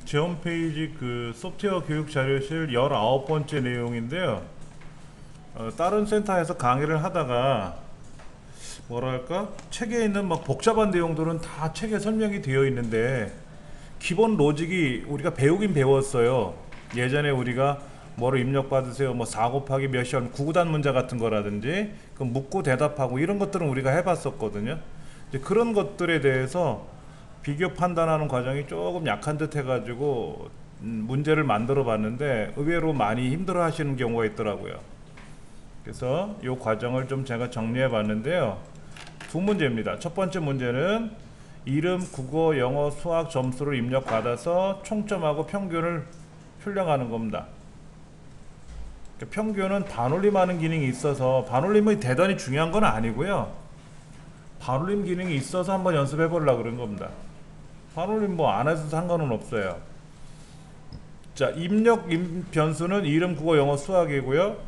제 홈페이지 그 소프트웨어 교육 자료실 19번째 내용인데요. 다른 센터에서 강의를 하다가 뭐랄까 책에 있는 막 복잡한 내용들은 다 책에 설명이 되어 있는데 기본 로직이 우리가 배우긴 배웠어요. 예전에 우리가 뭐로 입력 받으세요 뭐 4 곱하기 몇이면 구구단 문제 같은 거라든지 그 묻고 대답하고 이런 것들은 우리가 해봤었거든요. 이제 그런 것들에 대해서 비교 판단하는 과정이 조금 약한 듯 해가지고 문제를 만들어 봤는데 의외로 많이 힘들어 하시는 경우가 있더라고요. 그래서 이 과정을 좀 제가 정리해 봤는데요. 두 문제입니다. 첫 번째 문제는 이름, 국어, 영어, 수학 점수를 입력받아서 총점하고 평균을 출력하는 겁니다. 평균은 반올림하는 기능이 있어서 반올림이 대단히 중요한 건 아니고요. 반올림 기능이 있어서 한번 연습해 보려고 그런 겁니다. 반올림 뭐 안 해도 상관은 없어요. 자, 입력 변수는 이름, 국어, 영어, 수학이고요.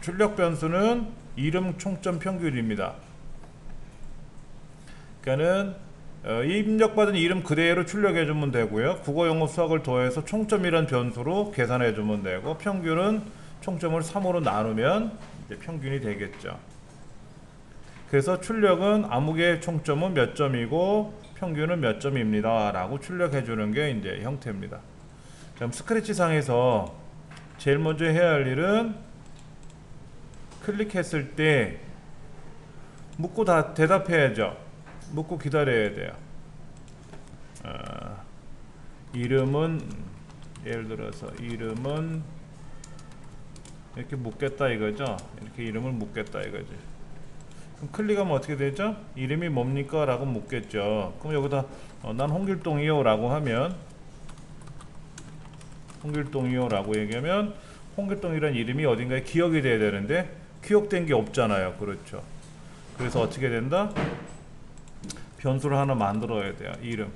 출력 변수는 이름, 총점, 평균입니다. 그러니까는 입력받은 이름 그대로 출력해 주면 되고요. 국어, 영어, 수학을 더해서 총점이란 변수로 계산해 주면 되고 평균은 총점을 3으로 나누면 이제 평균이 되겠죠. 그래서 출력은 암흑의 총점은 몇 점이고 평균은 몇 점입니다 라고 출력해 주는 게 이제 형태입니다. 그럼 스크래치 상에서 제일 먼저 해야 할 일은 클릭했을 때 묻고 다 대답해야죠. 묻고 기다려야 돼요. 이름은 예를 들어서 이름은 이렇게 묻겠다 이거죠. 이렇게 이름을 묻겠다 이거지. 그럼 클릭하면 어떻게 되죠? 이름이 뭡니까? 라고 묻겠죠. 그럼 여기다 난 홍길동이요 라고 하면 홍길동이요 라고 얘기하면 홍길동이란 이름이 어딘가에 기억이 돼야 되는데 기억된 게 없잖아요. 그렇죠. 그래서 어떻게 된다? 변수를 하나 만들어야 돼요. 이름.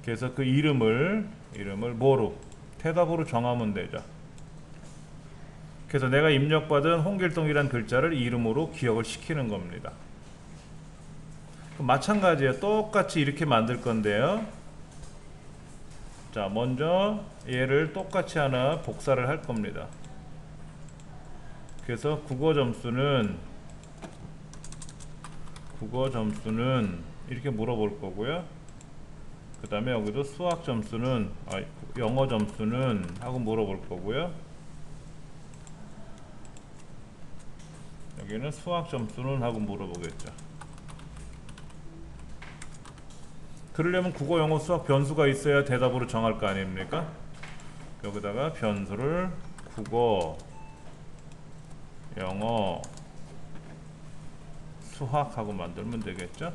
그래서 그 이름을 뭐로? 대답으로 정하면 되죠. 그래서 내가 입력받은 홍길동이란 글자를 이름으로 기억을 시키는 겁니다. 마찬가지예요. 똑같이 이렇게 만들 건데요. 자, 먼저 얘를 똑같이 하나 복사를 할 겁니다. 그래서 국어 점수는 이렇게 물어볼 거고요. 그 다음에 여기도 수학 점수는 영어 점수는 하고 물어볼 거고요. 여기는 수학 점수는 하고 물어보겠죠. 그러려면 국어, 영어, 수학 변수가 있어야 대답으로 정할 거 아닙니까? 여기다가 변수를 국어, 영어, 수학하고 만들면 되겠죠?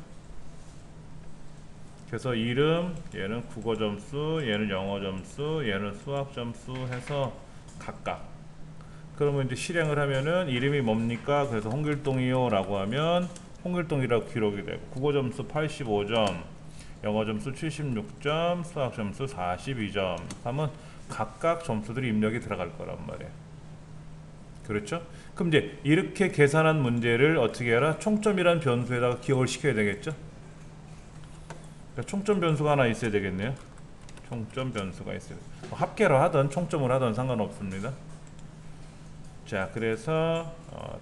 그래서 이름, 얘는 국어 점수, 얘는 영어 점수, 얘는 수학 점수 해서 각각. 그러면 이제 실행을 하면은 이름이 뭡니까? 그래서 홍길동이요 라고 하면 홍길동이라고 기록이 되고 국어 점수 85점, 영어 점수 76점, 수학 점수 42점 하면 각각 점수들이 입력이 들어갈 거란 말이에요. 그렇죠? 그럼 이제 이렇게 계산한 문제를 어떻게 해라? 총점이란 변수에다가 기억을 시켜야 되겠죠? 그러니까 총점 변수가 하나 있어야 되겠네요. 총점 변수가 있어요. 뭐 합계로 하든 총점을 하든 상관없습니다. 자, 그래서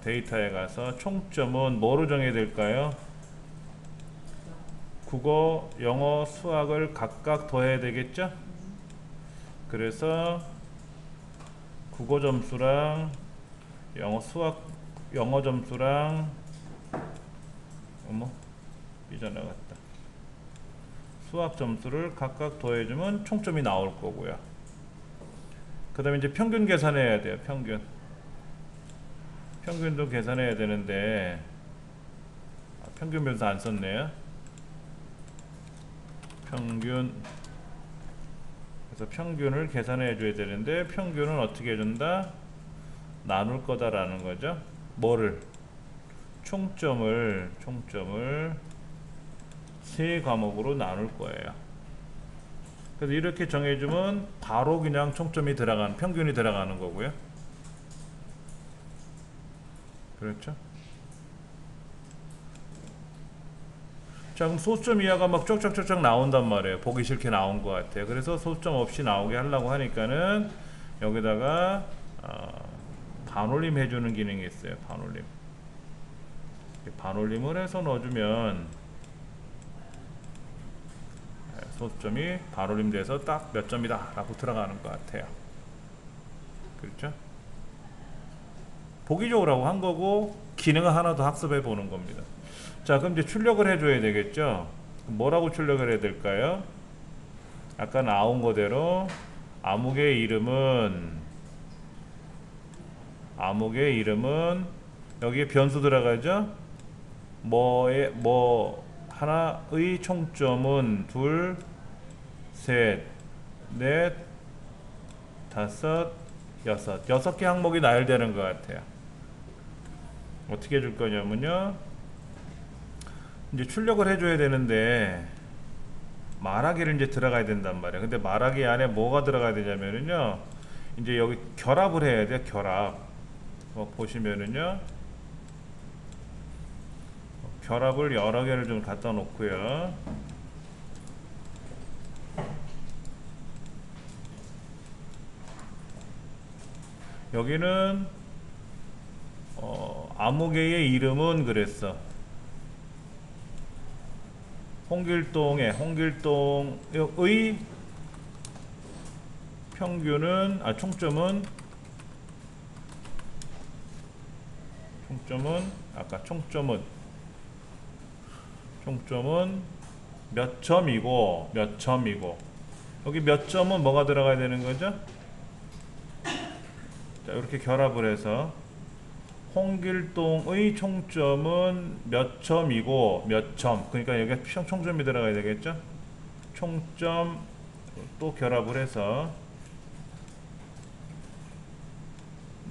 데이터에 가서 총점은 뭐로 정해야 될까요? 국어, 영어, 수학을 각각 더해야 되겠죠? 그래서 국어 점수랑 영어 점수랑 삐져나갔다. 수학 점수를 각각 더해주면 총점이 나올 거고요. 그 다음에 이제 평균 계산해야 돼요. 평균도 계산해야 되는데 평균 변수 안 썼네요. 그래서 평균을 계산해 줘야 되는데 평균은 어떻게 해준다? 나눌 거다라는 거죠. 뭐를? 총점을 세 과목으로 나눌 거예요. 그래서 이렇게 정해주면 바로 그냥 총점이 들어가는, 평균이 들어가는 거고요. 그렇죠? 자, 그럼 소수점 이하가 막 쫙쫙쫙쫙 나온단 말이에요. 보기 싫게 나온 것 같아요. 그래서 소수점 없이 나오게 하려고 하니까는 여기다가 반올림 해주는 기능이 있어요. 반올림. 반올림을 해서 넣어주면 소수점이 반올림 돼서 딱 몇 점이다 라고 들어가는 것 같아요. 그렇죠? 보기적으로 하고 한 거고 기능을 하나 더 학습해 보는 겁니다. 자, 그럼 이제 출력을 해줘야 되겠죠. 뭐라고 출력을 해야 될까요? 아까 나온 거대로 암흑의 이름은 여기에 변수 들어가죠. 하나의 총점은 둘, 셋, 넷, 다섯, 여섯 개 항목이 나열되는 것 같아요. 어떻게 해줄 거냐면요, 이제 출력을 해줘야 되는데 말하기를 이제 들어가야 된단 말이에요. 근데 말하기 안에 뭐가 들어가야 되냐면요, 이제 여기 결합을 해야 돼요. 결합. 보시면은요, 결합을 여러 개를 좀 갖다 놓고요. 여기는 암흑의 이름은 그랬어. 홍길동의 평균은 총점은 아까 총점은 몇 점이고 여기 몇 점은 뭐가 들어가야 되는 거죠? 자, 이렇게 결합을 해서 홍길동의 총점은 몇 점이고 몇 점, 그러니까 여기에 총점이 들어가야 되겠죠? 총점 또 결합을 해서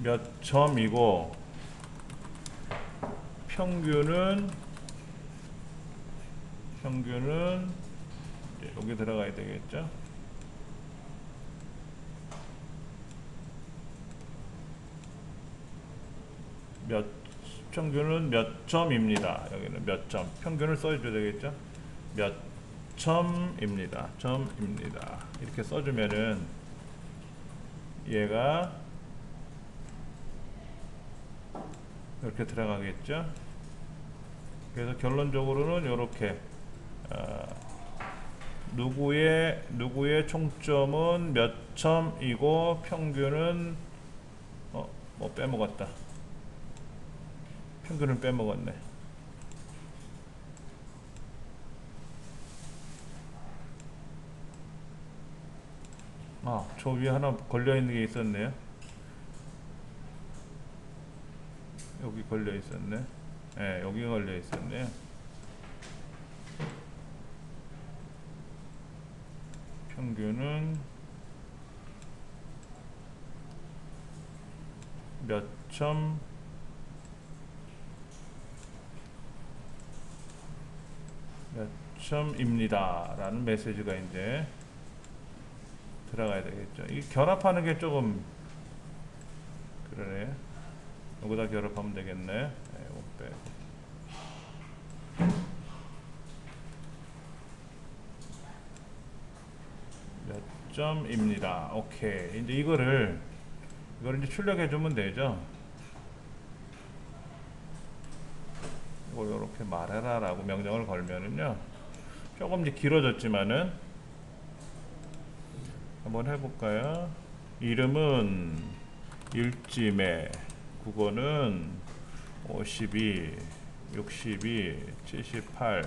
몇 점이고 평균은 여기 들어가야 되겠죠? 평균은 몇 점입니다. 여기는 몇 점. 평균을 써줘야 되겠죠? 몇 점입니다. 이렇게 써주면은 얘가 이렇게 들어가겠죠? 그래서 결론적으로는 이렇게 누구의 총점은 몇 점이고 평균은 뭐 빼먹었다. 평균을 빼먹었네. 저 위에 하나 걸려있는 게 있었네요. 여기 걸려있었네. 네, 여기 걸려있었네요. 평균은 몇 점입니다 라는 메시지가 이제 들어가야 되겠죠. 이 결합하는 게 조금 그러네. 여기다 결합하면 되겠네. 네, 몇 점입니다. 오케이. 이제 이거를 이제 출력해 주면 되죠. 이걸 이렇게 말해라 라고 명령을 걸면은요, 조금 이제 길어졌지만은 한번 해볼까요? 이름은 일지매, 국어는 52, 62, 78.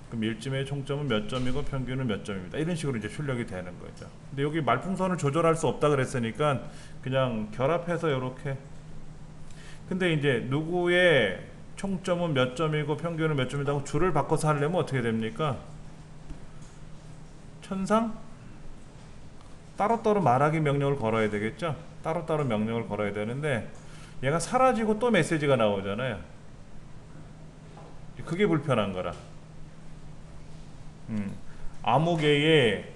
그럼 일지매의 총점은 몇 점이고 평균은 몇 점입니다. 이런 식으로 이제 출력이 되는 거죠. 근데 여기 말풍선을 조절할 수 없다 그랬으니까 그냥 결합해서 이렇게. 근데 이제 누구의 총점은 몇 점이고 평균은 몇 점이라고 줄을 바꿔서 하려면 어떻게 됩니까? 천상 따로따로 말하기 명령을 걸어야 되겠죠? 따로따로 명령을 걸어야 되는데 얘가 사라지고 또 메시지가 나오잖아요. 그게 불편한 거라. 암흑의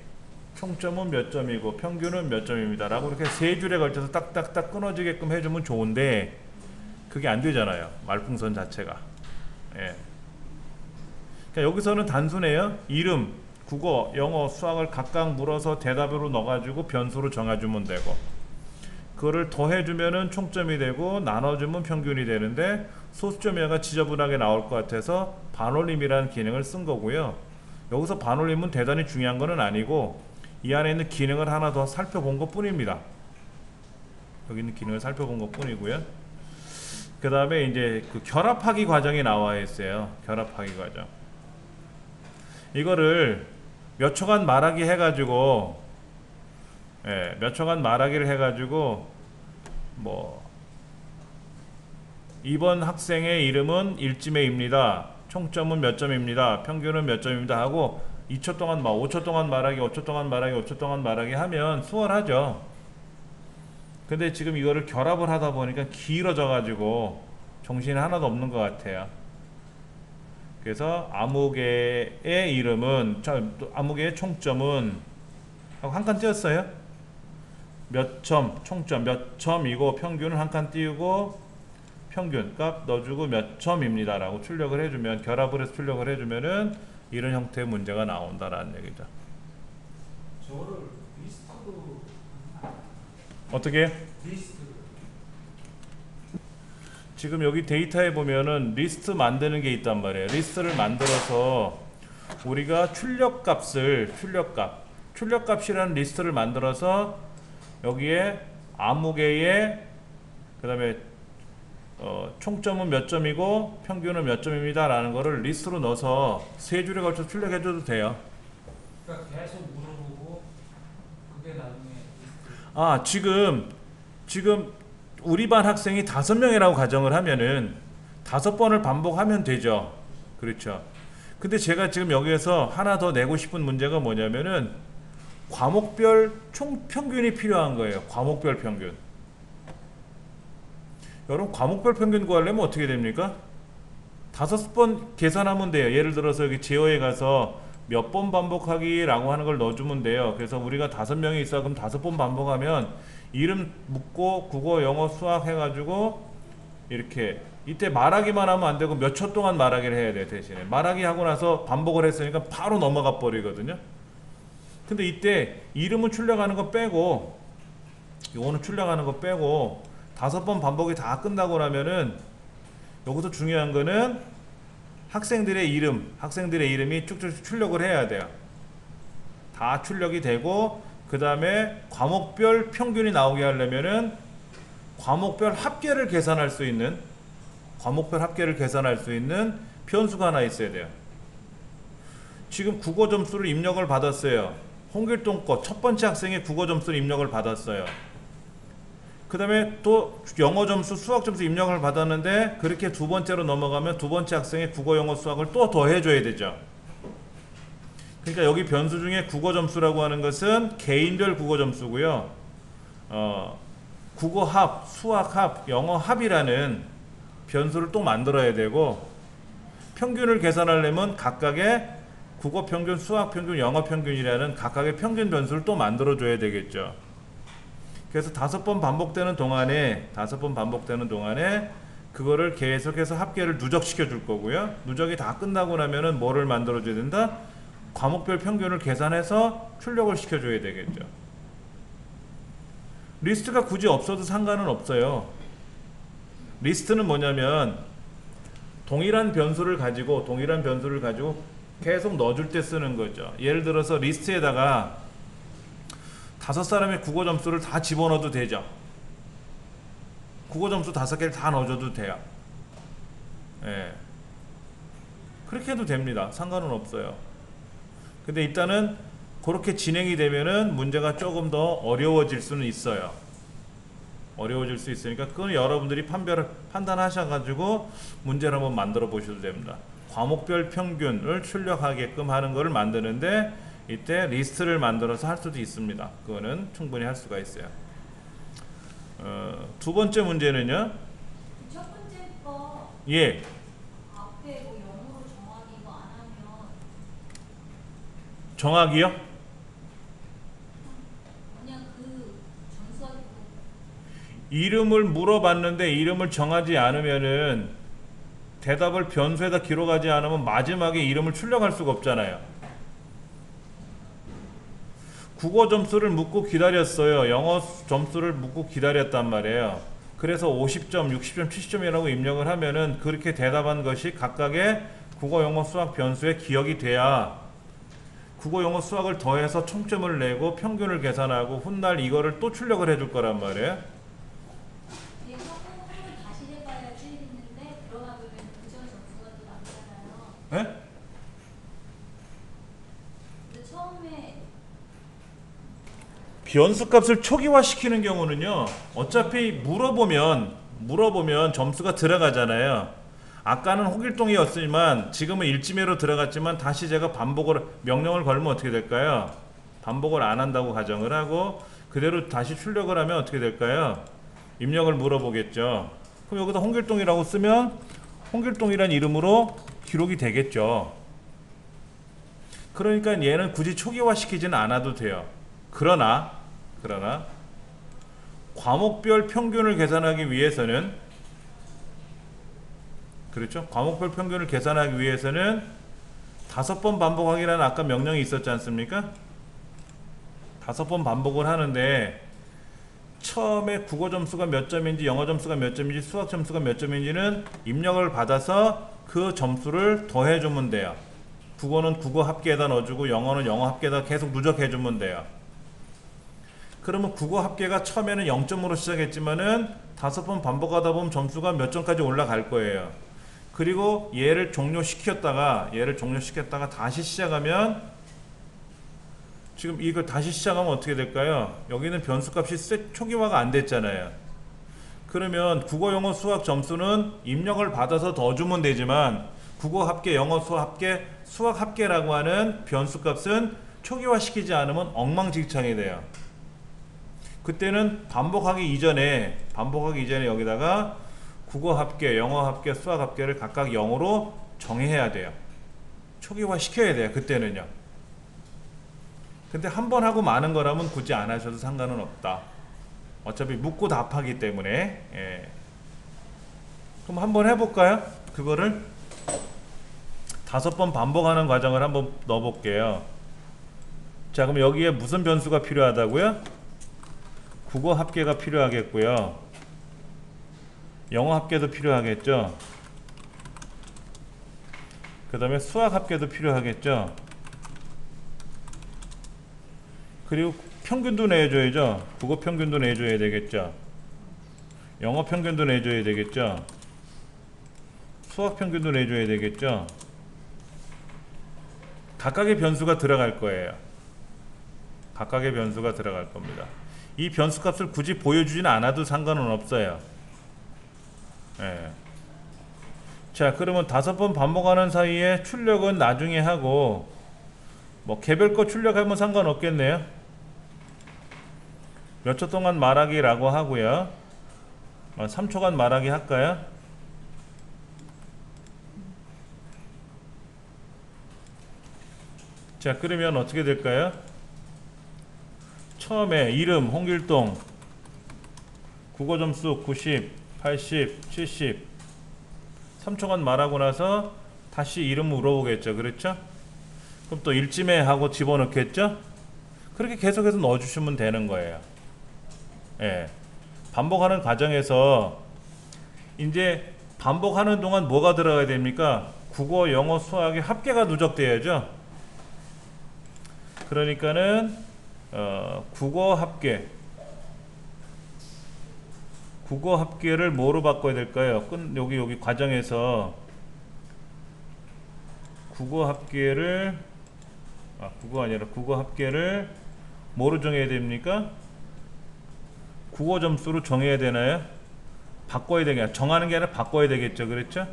총점은 몇 점이고 평균은 몇 점입니다 라고 이렇게 세 줄에 걸쳐서 딱딱딱 끊어지게끔 해주면 좋은데 그게 안 되잖아요. 말풍선 자체가. 예. 그러니까 여기서는 단순해요. 이름, 국어, 영어, 수학을 각각 물어서 대답으로 넣어가지고 변수로 정해주면 되고, 그거를 더해주면은 총점이 되고 나눠주면 평균이 되는데, 소수점이가 지저분하게 나올 것 같아서 반올림이라는 기능을 쓴 거고요. 여기서 반올림은 대단히 중요한 거는 아니고 이 안에 있는 기능을 하나 더 살펴본 것 뿐입니다. 여기 있는 기능을 살펴본 것 뿐이고요. 그 다음에 이제 그 결합하기 과정이 나와 있어요. 결합하기 과정. 이거를 몇 초간 말하기 해가지고, 몇 초간 말하기를 해가지고, 뭐 2번 학생의 이름은 일지매입니다. 총점은 몇 점입니다. 평균은 몇 점입니다. 하고 2초 동안 5초 동안 말하기, 5초 동안 말하기, 5초 동안 말하기 하면 수월하죠. 근데 지금 이거를 결합을 하다 보니까 길어져 가지고 정신이 하나도 없는 것 같아요. 그래서 아무개의 이름은, 아무개의 총점은 하고 한 칸 띄었어요. 몇 점, 총점 몇 점이고 평균을 한 칸 띄우고 평균 값 넣어주고 몇 점입니다 라고 출력을 해주면, 결합을 해서 출력을 해주면은 이런 형태의 문제가 나온다라는 얘기죠. 저거를 리스트로 어떻게? 리스트. 지금 여기 데이터에 보면은 리스트 만드는 게 있단 말이에요. 리스트를 만들어서 우리가 출력값이라는 리스트를 만들어서 여기에 아무개의 그 다음에 총점은 몇 점이고 평균은 몇 점입니다 라는 거를 리스트로 넣어서 세 줄에 걸쳐 출력해 줘도 돼요. 그러니까 계속 물어보고 그게 나중에 지금 우리 반 학생이 5명이라고 가정을 하면은 5번을 반복하면 되죠. 그렇죠. 근데 제가 지금 여기에서 하나 더 내고 싶은 문제가 뭐냐면은 과목별 총 평균이 필요한 거예요. 과목별 평균. 여러분, 과목별 평균 구하려면 어떻게 됩니까? 5번 계산하면 돼요. 예를 들어서 여기 제어에 가서 몇 번 반복하기 라고 하는 걸 넣어주면 돼요. 그래서 우리가 5명이 있어. 그럼 5번 반복하면 이름 묻고 국어, 영어, 수학 해가지고 이렇게, 이때 말하기만 하면 안 되고 몇 초 동안 말하기를 해야 돼요. 대신에 말하기 하고 나서 반복을 했으니까 바로 넘어가 버리거든요. 근데 이때 이름은 출력하는 거 빼고, 요거는 출력하는 거 빼고 5번 반복이 다 끝나고 나면은, 여기서 중요한 거는 학생들의 이름이 쭉쭉 출력을 해야 돼요. 다 출력이 되고, 그 다음에 과목별 평균이 나오게 하려면은 과목별 합계를 계산할 수 있는 변수가 하나 있어야 돼요. 지금 국어 점수를 입력을 받았어요. 홍길동 거 첫 번째 학생의 국어 점수를 입력을 받았어요. 그 다음에 또 영어 점수, 수학 점수 입력을 받았는데, 그렇게 두 번째로 넘어가면 두 번째 학생의 국어, 영어, 수학을 또 더해줘야 되죠. 그러니까 여기 변수 중에 국어 점수라고 하는 것은 개인별 국어 점수고요. 국어 합, 수학 합, 영어 합이라는 변수를 또 만들어야 되고, 평균을 계산하려면 각각의 국어 평균, 수학 평균, 영어 평균이라는 각각의 평균 변수를 또 만들어줘야 되겠죠. 그래서 5번 반복되는 동안에 그거를 계속해서 합계를 누적시켜 줄 거고요. 누적이 다 끝나고 나면은 뭐를 만들어 줘야 된다? 과목별 평균을 계산해서 출력을 시켜 줘야 되겠죠. 리스트가 굳이 없어도 상관은 없어요. 리스트는 뭐냐면 동일한 변수를 가지고 계속 넣어줄 때 쓰는 거죠. 예를 들어서 리스트에다가 5사람의 국어 점수를 다 집어넣어도 되죠. 국어 점수 5개를 다 넣어줘도 돼요. 예. 그렇게 해도 됩니다. 상관은 없어요. 근데 일단은 그렇게 진행이 되면은 문제가 조금 더 어려워질 수는 있어요. 어려워질 수 있으니까 그건 여러분들이 판단하셔가지고 문제를 한번 만들어 보셔도 됩니다. 과목별 평균을 출력하게끔 하는 거를 만드는데, 이때 리스트를 만들어서 할 수도 있습니다. 그거는 충분히 할 수가 있어요. 두 번째 문제는요. 첫 번째 거 예. 앞에 뭐 영어로 정하기 이거 안 하면 정하기요? 그냥 그 전수하기로 이름을 물어봤는데 이름을 정하지 않으면은 대답을 변수에다 기록하지 않으면 마지막에 이름을 출력할 수가 없잖아요. 국어 점수를 묻고 기다렸어요. 영어 점수를 묻고 기다렸단 말이에요. 그래서 50점, 60점, 70점이라고 입력을 하면은 그렇게 대답한 것이 각각의 국어, 영어, 수학 변수에 기억이 돼야 국어, 영어, 수학을 더해서 총점을 내고 평균을 계산하고 훗날 이거를 또 출력을 해줄 거란 말이에요. 네, 한번 다시 해봐야지 했는데 들어가 보면 그전 점수가 또 남잖아요. 네? 근데 처음에 변수값을 초기화 시키는 경우는요, 어차피 물어보면 점수가 들어가잖아요. 아까는 호길동이었지만 지금은 일지매로 들어갔지만 다시 제가 명령을 걸면 어떻게 될까요? 반복을 안 한다고 가정을 하고 그대로 다시 출력을 하면 어떻게 될까요? 입력을 물어보겠죠. 그럼 여기다 홍길동이라고 쓰면 홍길동이란 이름으로 기록이 되겠죠. 그러니까 얘는 굳이 초기화 시키지는 않아도 돼요. 그러나 과목별 평균을 계산하기 위해서는, 그렇죠? 과목별 평균을 계산하기 위해서는 5번 반복하기라는 아까 명령이 있었지 않습니까? 5번 반복을 하는데 처음에 국어 점수가 몇 점인지, 영어 점수가 몇 점인지, 수학 점수가 몇 점인지는 입력을 받아서 그 점수를 더해주면 돼요. 국어는 국어 합계에다 넣어주고 영어는 영어 합계에다 계속 누적해주면 돼요. 그러면 국어 합계가 처음에는 0점으로 시작했지만은 5번 반복하다 보면 점수가 몇 점까지 올라갈 거예요. 그리고 얘를 종료시켰다가 다시 시작하면, 지금 이걸 다시 시작하면 어떻게 될까요? 여기는 변수값이 초기화가 안 됐잖아요. 그러면 국어, 영어, 수학 점수는 입력을 받아서 더 주면 되지만 국어 합계, 영어, 수학 합계라고 하는 변수값은 초기화 시키지 않으면 엉망진창이 돼요. 그때는 반복하기 이전에 여기다가 국어 합계, 영어 합계, 수학 합계를 각각 0으로 정해야 돼요. 초기화 시켜야 돼요. 그때는요. 근데 한 번 하고 많은 거라면 굳이 안 하셔도 상관은 없다. 어차피 묻고 답하기 때문에. 예. 그럼 한번 해볼까요? 그거를 5번 반복하는 과정을 한번 넣어볼게요. 자, 그럼 여기에 무슨 변수가 필요하다고요? 국어 합계가 필요하겠고요. 영어 합계도 필요하겠죠. 그 다음에 수학 합계도 필요하겠죠. 그리고 평균도 내줘야죠. 국어 평균도 내줘야 되겠죠. 영어 평균도 내줘야 되겠죠. 수학 평균도 내줘야 되겠죠. 각각의 변수가 들어갈 거예요. 각각의 변수가 들어갈 겁니다. 이 변수값을 굳이 보여주진 않아도 상관은 없어요. 예. 자, 그러면 5번 반복하는 사이에 출력은 나중에 하고, 뭐 개별 거 출력하면 상관없겠네요. 몇 초 동안 말하기라고 하고요. 3초간 말하기 할까요? 자, 그러면 어떻게 될까요? 처음에 이름 홍길동, 국어 점수 90, 80, 70, 3초간 말하고 나서 다시 이름 물어보겠죠. 그렇죠? 그럼 또 일지매 하고 집어넣겠죠? 그렇게 계속해서 넣어주시면 되는 거예요. 예. 반복하는 과정에서 이제 반복하는 동안 뭐가 들어가야 됩니까? 국어, 영어, 수학의 합계가 누적돼야죠. 그러니까는 국어 합계를 뭐로 바꿔야 될까요? 여기 과정에서 국어 합계를 뭐로 정해야 됩니까? 국어 점수로 정해야 되나요? 바꿔야 되냐? 정하는 게 아니라 바꿔야 되겠죠. 그렇죠?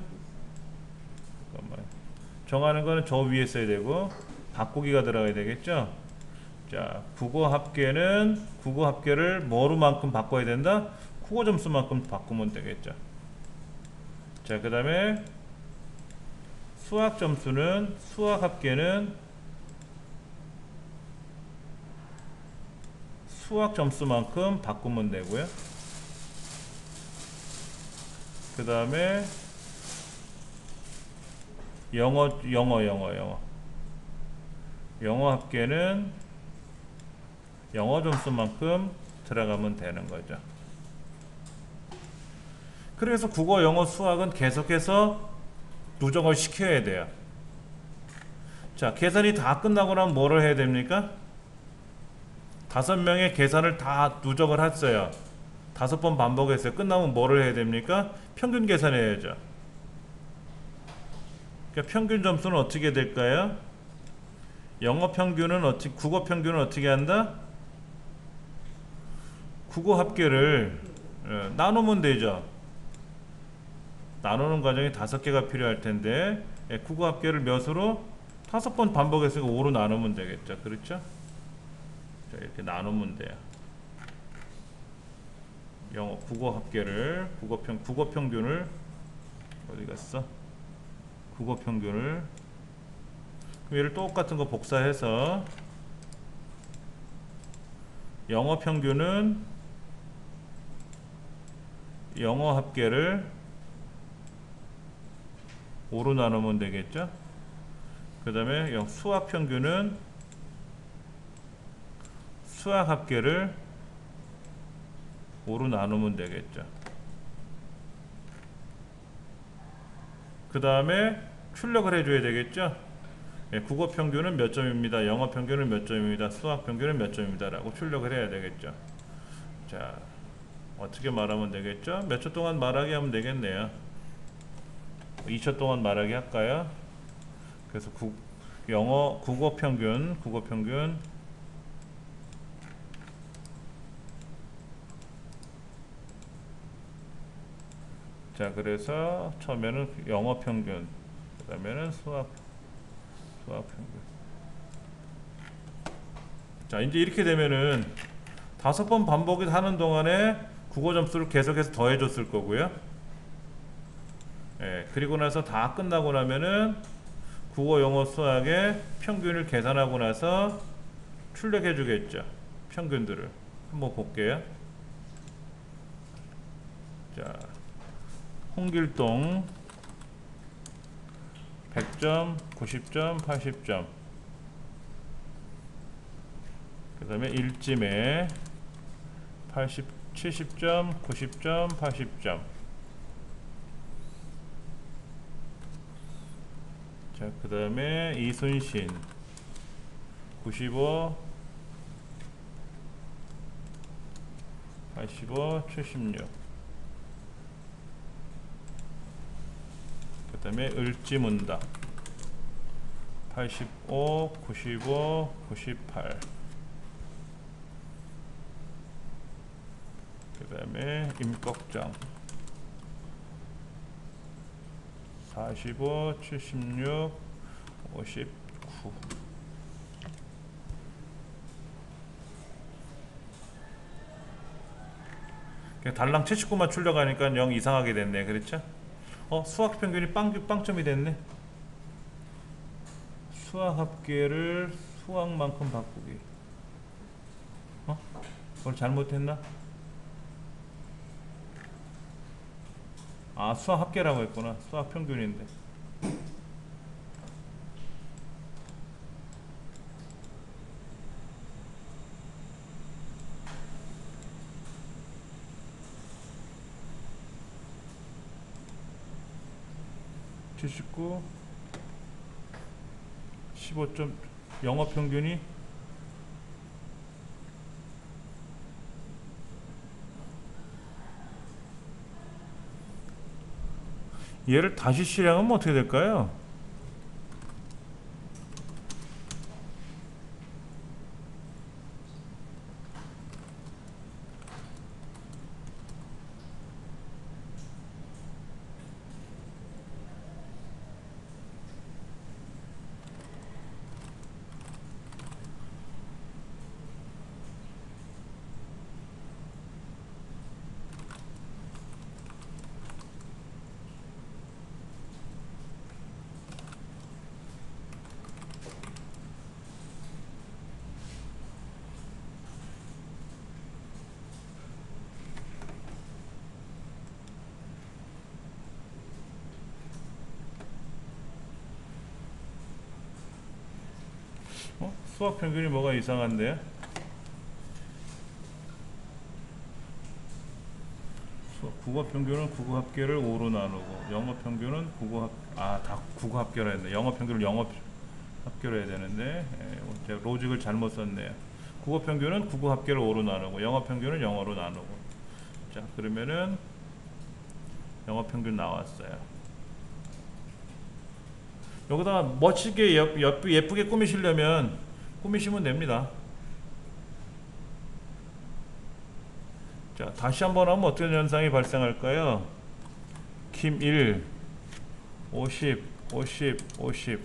정하는 거는 저 위에 써야 되고 바꾸기가 들어가야 되겠죠. 자, 국어 합계를 뭐로만큼 바꿔야 된다? 국어 점수만큼 바꾸면 되겠죠. 자, 그 다음에 수학 합계는 수학 점수만큼 바꾸면 되고요. 그 다음에 영어 합계는 영어 점수만큼 들어가면 되는 거죠. 그래서 국어, 영어, 수학은 계속해서 누적을 시켜야 돼요. 자, 계산이 다 끝나고 나면 뭐를 해야 됩니까? 5명의 계산을 다 누적을 했어요. 5번 반복했어요. 끝나면 뭐를 해야 됩니까? 평균 계산해야죠. 그러니까 평균 점수는 어떻게 될까요? 영어 평균은 어떻게, 국어 평균은 어떻게 한다? 국어 합계를 나누면 되죠. 나누는 과정이 5개가 필요할 텐데 국어 합계를 몇으로? 5번 반복했으니까 5로 나누면 되겠죠. 그렇죠? 자, 이렇게 나누면 돼요. 영어 국어 합계를 국어 평균을 어디 갔어? 국어 평균을 얘를 똑같은 거 복사해서 영어 평균은 영어 합계를 5로 나누면 되겠죠? 그 다음에 수학 평균은 수학 합계를 5로 나누면 되겠죠. 그 다음에 출력을 해줘야 되겠죠. 국어 평균은 몇 점입니다. 영어 평균은 몇 점입니다. 수학 평균은 몇 점입니다. 라고 출력을 해야 되겠죠. 자, 어떻게 말하면 되겠죠? 몇 초 동안 말하기 하면 되겠네요. 2초 동안 말하기 할까요? 그래서 국어 평균 자, 그래서 처음에는 영어 평균, 그 다음에는 수학 평균. 자, 이제 이렇게 되면은 5번 반복을 하는 동안에 국어 점수를 계속해서 더해 줬을 거고요. 예, 그리고 나서 다 끝나고 나면은 국어, 영어, 수학의 평균을 계산하고 나서 출력해 주겠죠. 평균들을 한번 볼게요. 자, 홍길동 100점, 90점, 80점. 그 다음에 일찜에 70점, 90점, 80점. 자, 그 다음에 이순신 95, 85, 76. 그 다음에 을지문답 85, 95, 98. 그 다음에 임꺽정 45, 76, 59. 그냥 달랑 79만 출력하니까 영 이상하게 됐네. 그렇죠? 수학 평균이 빵점이 됐네. 수학 합계를 수학만큼 바꾸기. 그걸 잘못했나? 아, 수학 합계라고 했구나. 수학 평균인데. (79) 15점. 영어 평균이 얘를 다시 실행하면 어떻게 될까요? 수학 평균이 뭐가 이상한데요? 국어 평균은 국어 합계를 5로 나누고 영어 평균은 다 국어 합계로 했네. 영어 평균을 영어 합계로 해야 되는데 제가 로직을 잘못 썼네요. 국어 평균은 국어 합계를 5로 나누고 영어 평균은 영어로 나누고. 자, 그러면은 영어 평균 나왔어요. 여기다가 멋지게 예쁘게 꾸미시려면 꾸미시면 됩니다. 자, 다시 한번 하면 어떤 현상이 발생할까요? 김 1, 50, 50, 50.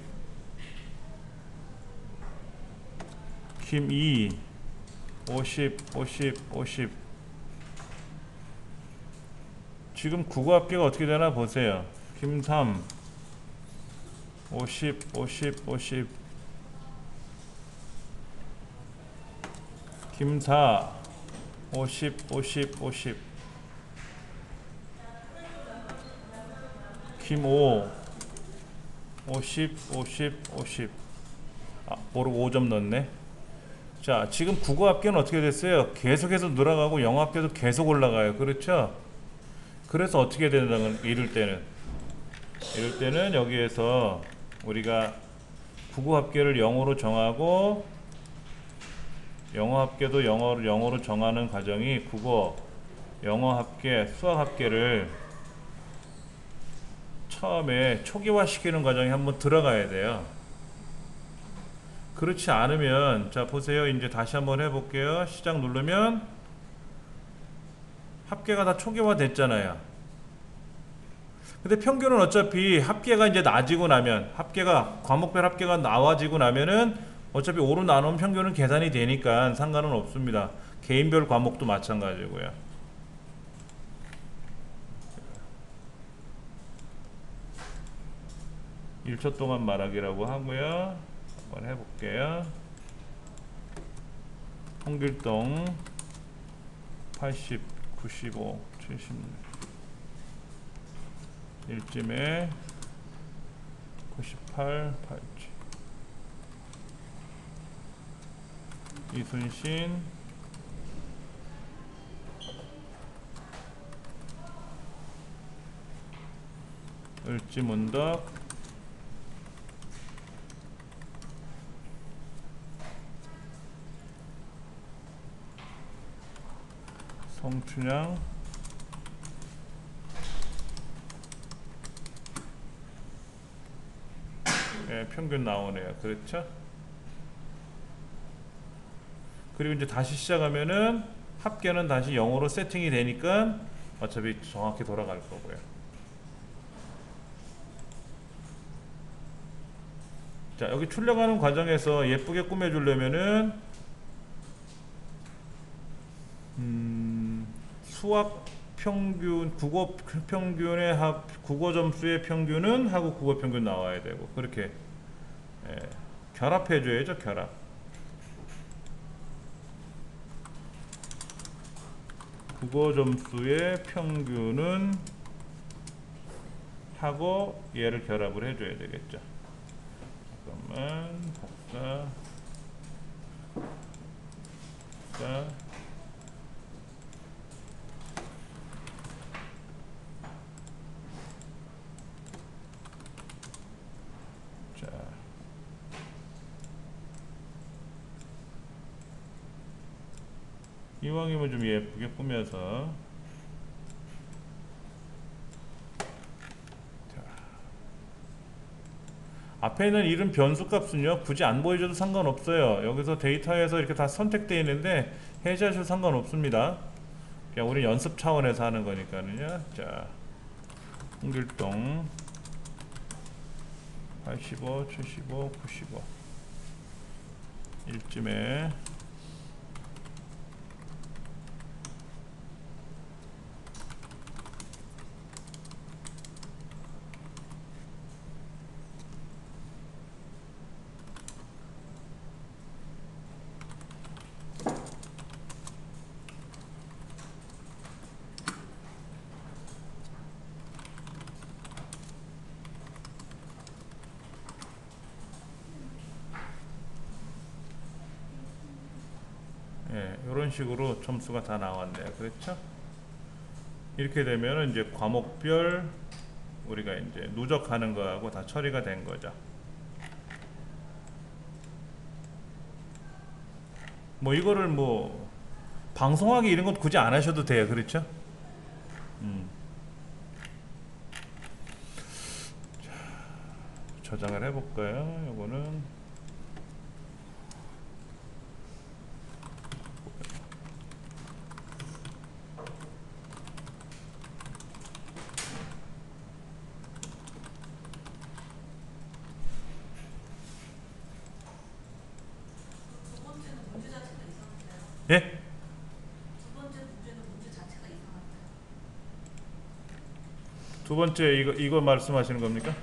김 2, 50, 50, 50. 지금 국어 합계가 어떻게 되나 보세요. 김 3, 50, 50, 50. 김 4, 50, 50, 50. 김 5, 50, 50, 50. 모르고 5점 넣었네. 자, 지금 국어 합계는 어떻게 됐어요? 계속해서 늘어가고 영어 합계도 계속 올라가요. 그렇죠? 그래서 어떻게 된다는 이럴 때는 여기에서 우리가 국어 합계를 0으로 정하고 영어 합계도 영어로 정하는 과정이 국어, 영어 합계, 수학 합계를 처음에 초기화 시키는 과정이 한번 들어가야 돼요. 그렇지 않으면, 자 보세요. 이제 다시 한번 해볼게요. 시작 누르면 합계가 다 초기화 됐잖아요. 근데 평균은 어차피 합계가 이제 낮아지고 나면, 과목별 합계가 나와지고 나면은 어차피 5로 나누면 평균은 계산이 되니까 상관은 없습니다. 개인별 과목도 마찬가지고요. (1초) 동안 말하기라고 하고요. 한번 해볼게요. 홍길동 80, 95, 70 1쯤에 98, 87 이순신 을지문덕 성춘향 평균 나오네요. 그렇죠? 그리고 이제 다시 시작하면은 합계는 다시 0으로 세팅이 되니까 어차피 정확히 돌아갈 거고요. 자, 여기 출력하는 과정에서 예쁘게 꾸며주려면은 수학 평균, 국어 평균의 국어 점수의 평균은 하고 국어 평균 나와야 되고, 그렇게 결합해 줘야죠. 결합. 국어 점수의 평균은 하고 얘를 결합을 해줘야 되겠죠. 잠깐만, 복사. 자, 이왕이면 좀 예쁘게 꾸며서. 자, 앞에 있는 이름 변수 값은요 굳이 안 보여줘도 상관없어요. 여기서 데이터에서 이렇게 다 선택되어 있는데 해제하셔도 상관없습니다. 그냥 우리 연습 차원에서 하는 거니까는요. 자, 홍길동 85, 75, 95 1쯤에 예, 이런 식으로 점수가 다 나왔네요. 그렇죠? 이렇게 되면 이제 과목별 우리가 이제 누적하는 거하고 다 처리가 된 거죠. 뭐 이거를 뭐 방송하기 이런 것 굳이 안 하셔도 돼요. 그렇죠? 자, 저장을 해볼까요? 요거는 두 번째는 문제 자체가 이상한데요. 예? 두 번째 문제는 문제 자체가 이상한데요. 두 번째 이거 말씀하시는 겁니까?